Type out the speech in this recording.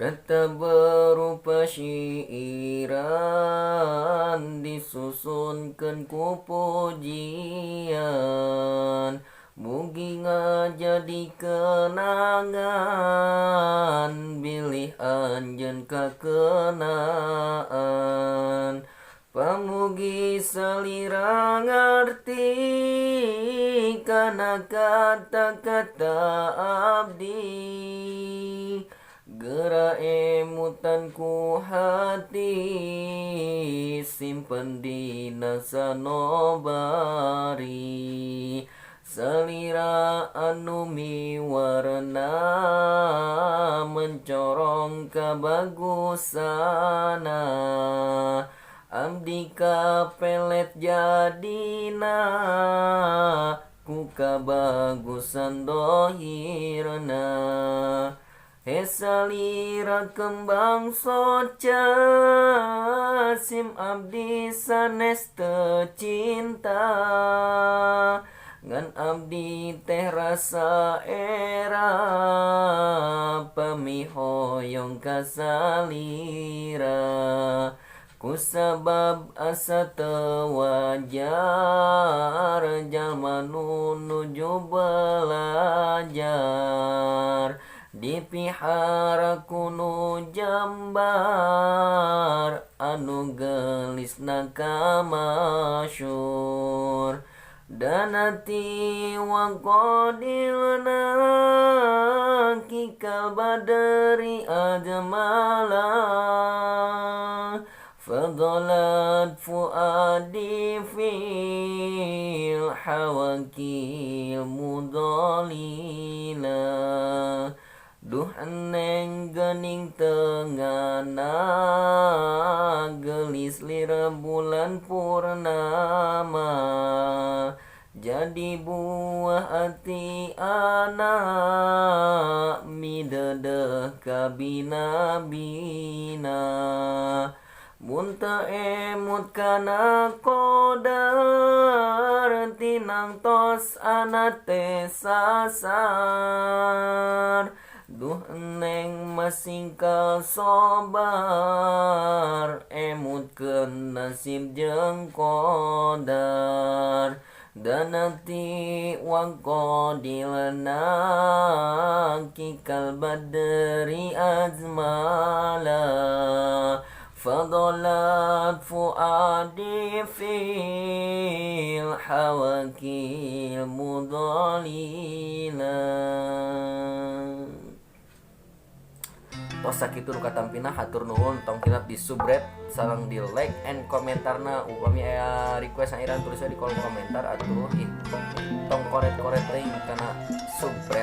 Kata berupa syairan disusunkan ku pujian, mugi ngajadi kenangan bilih anjeun kakenaan. Pamugi salira ngarti kana kata-kata abdi, geura emutan ku hati simpen dina sanobari. Salira anu miwarna mencorong kabagusana, abdi kapelet jadina ku kabagusan dohirna. Salira kembang soca sim abdi sanes teu cinta, ngan abdi teh rasa era pamihoyong ka salira. Kusabab asa teu wajar jalma nu nuju belajar, dipihara kuno jambar anu gelisna kamasyur. Danati waqadilna kikal badri ajmala, fadalat fuadi fil hawakil mudalila. Duh neng gening tengana gelis lira bulan purnama, jadi buah hati anak midedeh kabina-bina. Munta emut kana kodar tinang tos anak teh sasar. Duh neng masingkal sobar emutkeun nasib jeung qadar. Danati waqadilna kikal badri azmala, fadalat fuadi fil hawakil mudalila. Tos sakitu katampina hatur nuhun, tong tilap di subred sareng di like and komentarna. Upami aya request airan tulisnya di kolom komentar atuh tong koret-koret teuing kana subred